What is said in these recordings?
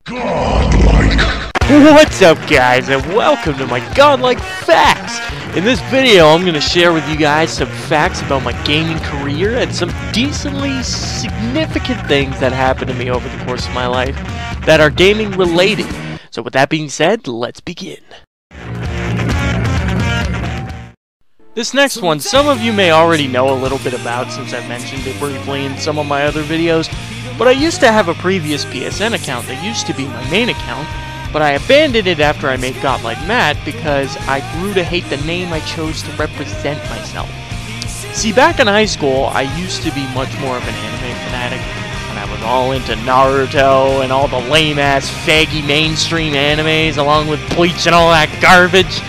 Gawdlike. What's up, guys, and welcome to my Gawdlike Facts! In this video, I'm going to share with you guys some facts about my gaming career and some decently significant things that happened to me over the course of my life that are gaming related. So with that being said, let's begin. This next one, some of you may already know a little bit about since I've mentioned it briefly in some of my other videos, but I used to have a previous PSN account that used to be my main account, but I abandoned it after I made Gawdlikematt because I grew to hate the name I chose to represent myself. See, back in high school, I used to be much more of an anime fanatic, and I was all into Naruto and all the lame-ass, faggy mainstream animes, along with Bleach and all that garbage.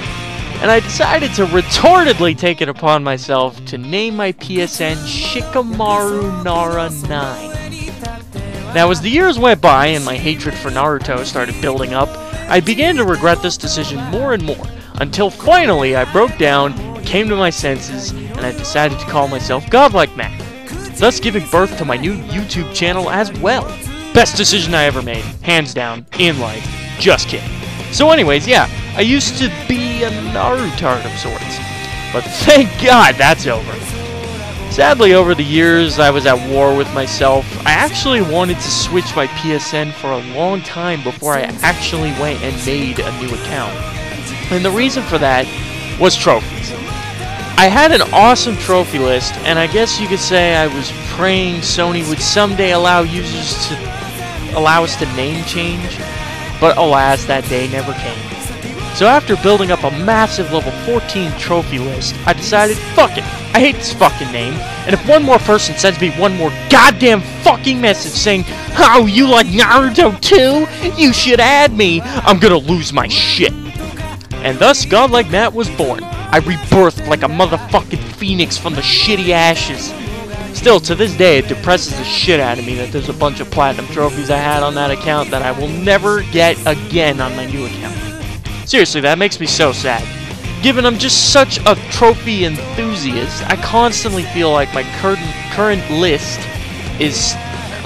And I decided to retortedly take it upon myself to name my PSN Shikamaru Nara 9. Now, as the years went by and my hatred for Naruto started building up, I began to regret this decision more and more, until finally I broke down, came to my senses, and I decided to call myself Gawdlikematt, thus giving birth to my new YouTube channel as well. Best decision I ever made, hands down, in life. Just kidding. So anyways, yeah, I used to be a Narutard of sorts, but thank God that's over. Sadly, over the years, I was at war with myself. I actually wanted to switch my PSN for a long time before I actually went and made a new account. And the reason for that was trophies. I had an awesome trophy list, and I guess you could say I was praying Sony would someday allow users to allow us to name change, but alas, that day never came. So after building up a massive level 14 trophy list, I decided, fuck it, I hate this fucking name, and if one more person sends me one more goddamn fucking message saying, "Oh, you like Naruto too? You should add me," I'm gonna lose my shit. And thus, Gawdlikematt was born. I rebirthed like a motherfucking phoenix from the shitty ashes. Still, to this day, it depresses the shit out of me that there's a bunch of platinum trophies I had on that account that I will never get again on my new account. Seriously, that makes me so sad. Given I'm just such a trophy enthusiast, I constantly feel like my current list is,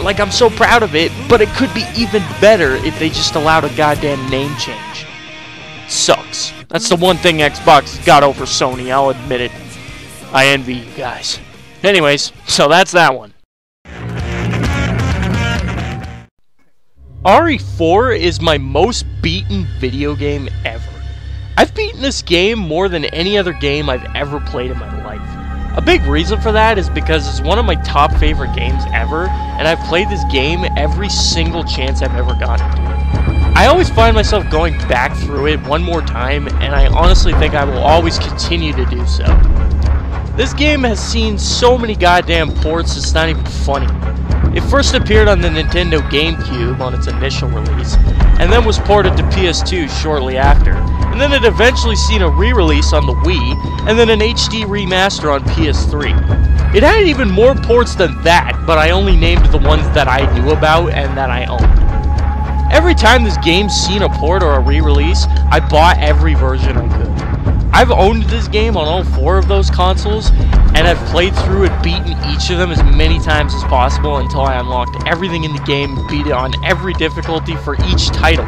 like, I'm so proud of it, but it could be even better if they just allowed a goddamn name change. Sucks. That's the one thing Xbox got over Sony, I'll admit it. I envy you guys. Anyways, so that's that one. ReFor is my most beaten video game ever. I've beaten this game more than any other game I've ever played in my life. A big reason for that is because it's one of my top favorite games ever, and I've played this game every single chance I've ever gotten to it. I always find myself going back through it one more time, and I honestly think I will always continue to do so. This game has seen so many goddamn ports, it's not even funny. It first appeared on the Nintendo GameCube on its initial release, and then was ported to PS2 shortly after, and then it eventually seen a re-release on the Wii, and then an HD remaster on PS3. It had even more ports than that, but I only named the ones that I knew about and that I owned. Every time this game's seen a port or a re-release, I bought every version I could. I've owned this game on all 4 of those consoles, and I've played through it, beaten each of them as many times as possible until I unlocked everything in the game and beat it on every difficulty for each title.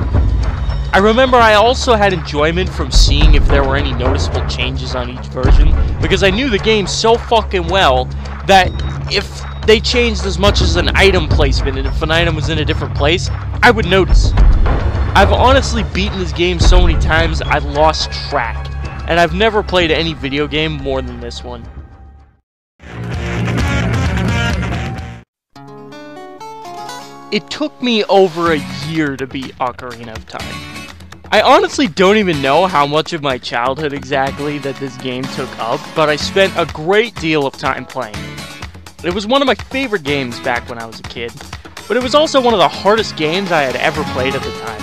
I remember I also had enjoyment from seeing if there were any noticeable changes on each version, because I knew the game so fucking well that if they changed as much as an item placement, and if an item was in a different place, I would notice. I've honestly beaten this game so many times I've lost track. And I've never played any video game more than this one. It took me over a year to beat Ocarina of Time. I honestly don't even know how much of my childhood exactly that this game took up, but I spent a great deal of time playing it. It was one of my favorite games back when I was a kid, but it was also one of the hardest games I had ever played at the time.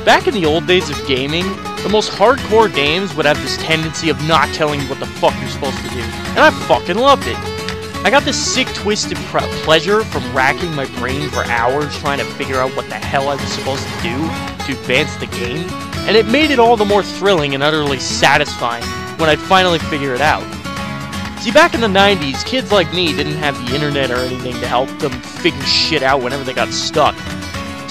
Back in the old days of gaming, the most hardcore games would have this tendency of not telling you what the fuck you're supposed to do, and I fucking loved it. I got this sick twisted pleasure from racking my brain for hours trying to figure out what the hell I was supposed to do to advance the game, and it made it all the more thrilling and utterly satisfying when I'd finally figure it out. See, back in the 90s, kids like me didn't have the internet or anything to help them figure shit out whenever they got stuck.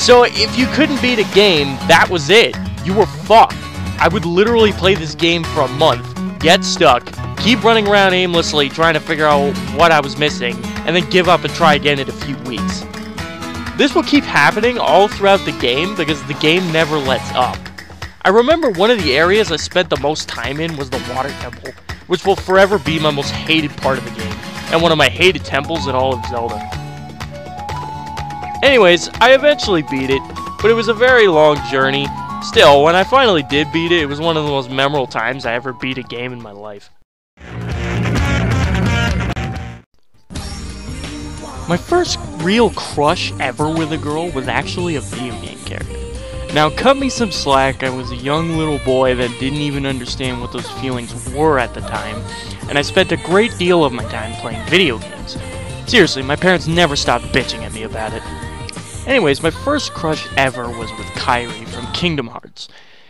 So if you couldn't beat a game, that was it. You were fucked. I would literally play this game for a month, get stuck, keep running around aimlessly trying to figure out what I was missing, and then give up and try again in a few weeks. This will keep happening all throughout the game because the game never lets up. I remember one of the areas I spent the most time in was the water temple, which will forever be my most hated part of the game, and one of my hated temples in all of Zelda. Anyways, I eventually beat it, but it was a very long journey. Still, when I finally did beat it, it was one of the most memorable times I ever beat a game in my life. My first real crush ever with a girl was actually a video game character. Now, cut me some slack, I was a young little boy that didn't even understand what those feelings were at the time, and I spent a great deal of my time playing video games. Seriously, my parents never stopped bitching at me about it. Anyways, my first crush ever was with Kylie from Kingdom Hearts.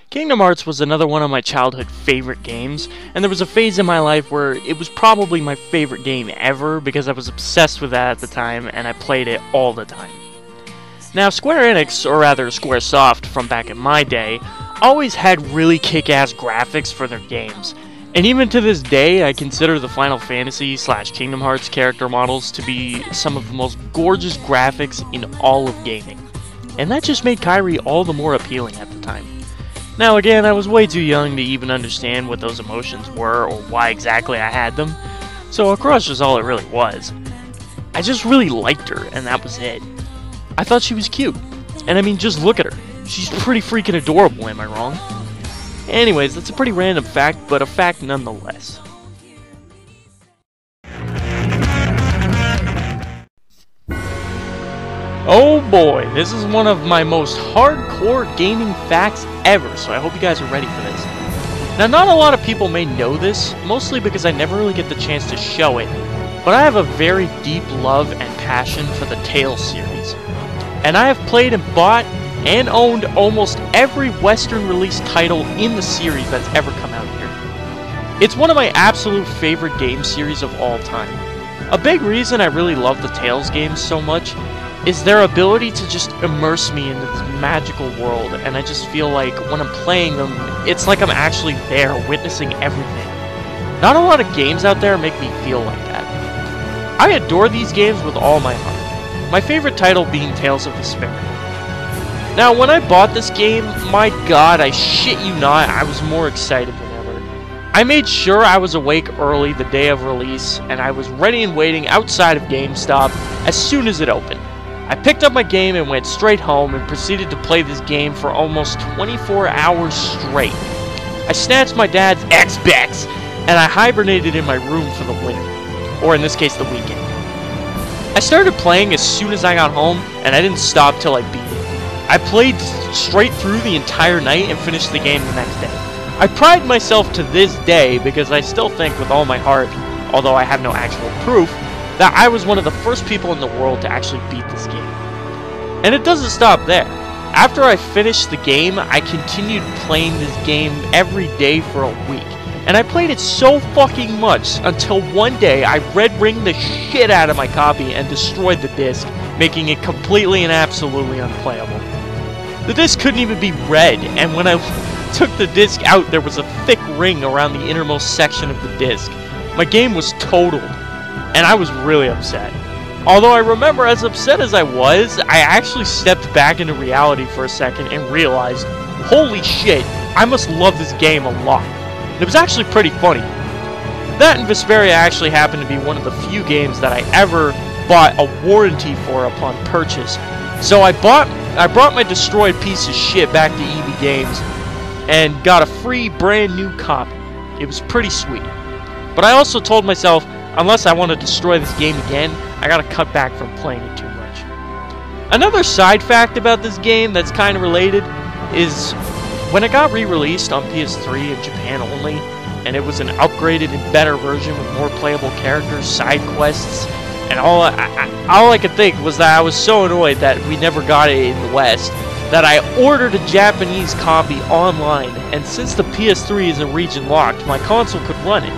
Kingdom Hearts was another one of my childhood favorite games, and there was a phase in my life where it was probably my favorite game ever because I was obsessed with that at the time and I played it all the time. Now, Square Enix, or rather Squaresoft from back in my day, always had really kick-ass graphics for their games. And even to this day, I consider the Final Fantasy / Kingdom Hearts character models to be some of the most gorgeous graphics in all of gaming. And that just made Kylie all the more appealing at the time. Now again, I was way too young to even understand what those emotions were or why exactly I had them, so a crush was all it really was. I just really liked her, and that was it. I thought she was cute. And I mean, just look at her. She's pretty freaking adorable, am I wrong? Anyways, that's a pretty random fact, but a fact nonetheless. Oh boy, this is one of my most hardcore gaming facts ever, so I hope you guys are ready for this. Now, not a lot of people may know this, mostly because I never really get the chance to show it, but I have a very deep love and passion for the Tales series. And I have played and bought and owned almost every Western release title in the series that's ever come out here. It's one of my absolute favorite game series of all time. A big reason I really love the Tales games so much is their ability to just immerse me into this magical world, and I just feel like when I'm playing them, it's like I'm actually there, witnessing everything. Not a lot of games out there make me feel like that. I adore these games with all my heart, my favorite title being Tales of Vesperia. Now, when I bought this game, my god, I shit you not, I was more excited than ever. I made sure I was awake early the day of release, and I was ready and waiting outside of GameStop as soon as it opened. I picked up my game and went straight home and proceeded to play this game for almost 24 hours straight. I snatched my dad's Xbox and I hibernated in my room for the winter, or in this case the weekend. I started playing as soon as I got home and I didn't stop till I beat it. I played straight through the entire night and finished the game the next day. I pride myself to this day because I still think with all my heart, although I have no actual proof, that I was one of the first people in the world to actually beat this game. And it doesn't stop there. After I finished the game, I continued playing this game every day for a week. And I played it so fucking much until one day I red ringed the shit out of my copy and destroyed the disc, making it completely and absolutely unplayable. The disc couldn't even be read, and when I took the disc out, there was a thick ring around the innermost section of the disc. My game was totaled, and I was really upset. Although I remember, as upset as I was, I actually stepped back into reality for a second and realized, holy shit, I must love this game a lot. And it was actually pretty funny. That and Vesperia actually happened to be one of the few games that I ever bought a warranty for upon purchase. So I brought my destroyed piece of shit back to EB Games and got a free brand new copy. It was pretty sweet. But I also told myself, unless I want to destroy this game again, I gotta cut back from playing it too much. Another side fact about this game that's kind of related is when it got re-released on PS3 in Japan only, and it was an upgraded and better version with more playable characters, side quests, and all I could think was that I was so annoyed that we never got it in the West that I ordered a Japanese copy online, and since the PS3 isn't region locked, my console could run it.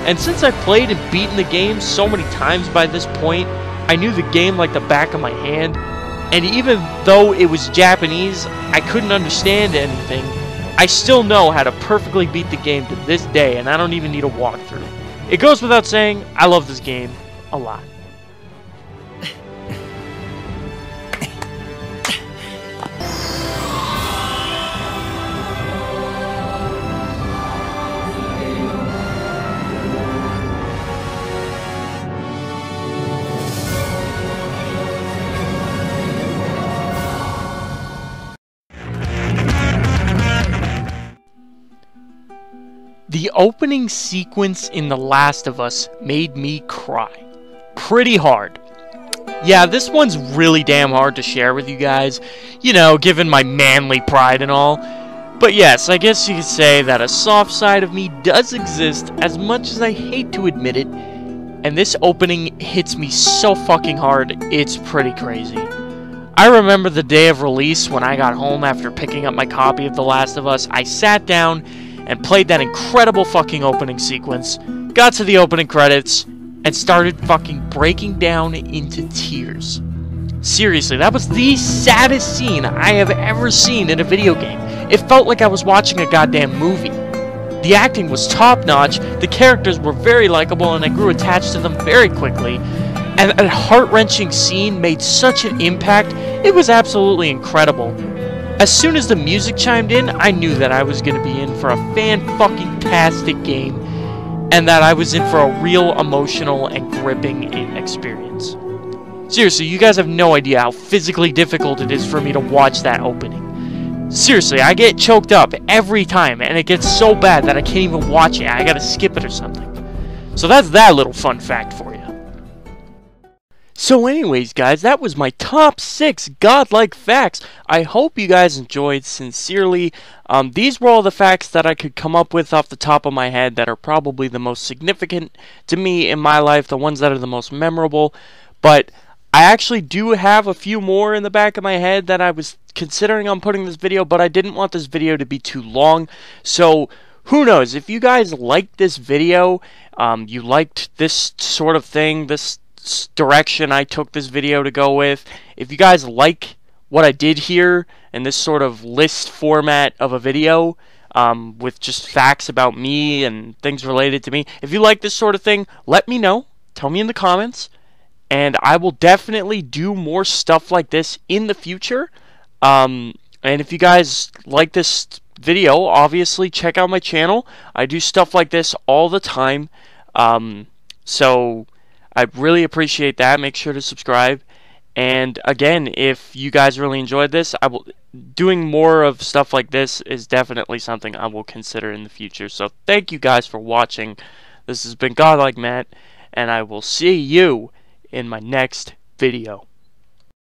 And since I played and beaten the game so many times by this point, I knew the game like the back of my hand, And even though it was Japanese, I couldn't understand anything. I still know how to perfectly beat the game to this day, and I don't even need a walkthrough. It goes without saying, I love this game a lot. The opening sequence in The Last of Us made me cry. Pretty hard. Yeah, this one's really damn hard to share with you guys, you know, given my manly pride and all. But yes, I guess you could say that a soft side of me does exist, as much as I hate to admit it, and this opening hits me so fucking hard, it's pretty crazy. I remember the day of release when I got home after picking up my copy of The Last of Us. I sat down and played that incredible fucking opening sequence, got to the opening credits, and started fucking breaking down into tears. Seriously, that was the saddest scene I have ever seen in a video game. It felt like I was watching a goddamn movie. The acting was top-notch, the characters were very likable, and I grew attached to them very quickly, and that heart-wrenching scene made such an impact, it was absolutely incredible. As soon as the music chimed in, I knew that I was going to be in for a fan-fucking-tastic game, and that I was in for a real emotional and gripping experience. Seriously, you guys have no idea how physically difficult it is for me to watch that opening. Seriously, I get choked up every time, and it gets so bad that I can't even watch it. I gotta skip it or something. So that's that little fun fact for you. So anyways, guys, that was my top 6 godlike facts. I hope you guys enjoyed. Sincerely. These were all the facts that I could come up with off the top of my head that are probably the most significant to me in my life, the ones that are the most memorable. But I actually do have a few more in the back of my head that I was considering on putting this video, but I didn't want this video to be too long. So who knows, if you guys liked this video, you liked this sort of thing, this direction I took this video to go with. If you guys like what I did here in this sort of list format of a video, with just facts about me and things related to me, if you like this sort of thing, let me know. Tell me in the comments, and I will definitely do more stuff like this in the future. And if you guys like this video, obviously check out my channel. I do stuff like this all the time. So I really appreciate that. Make sure to subscribe. And again, if you guys really enjoyed this, doing more of stuff like this is definitely something I will consider in the future. So thank you guys for watching. This has been Gawdlikematt, and I will see you in my next video.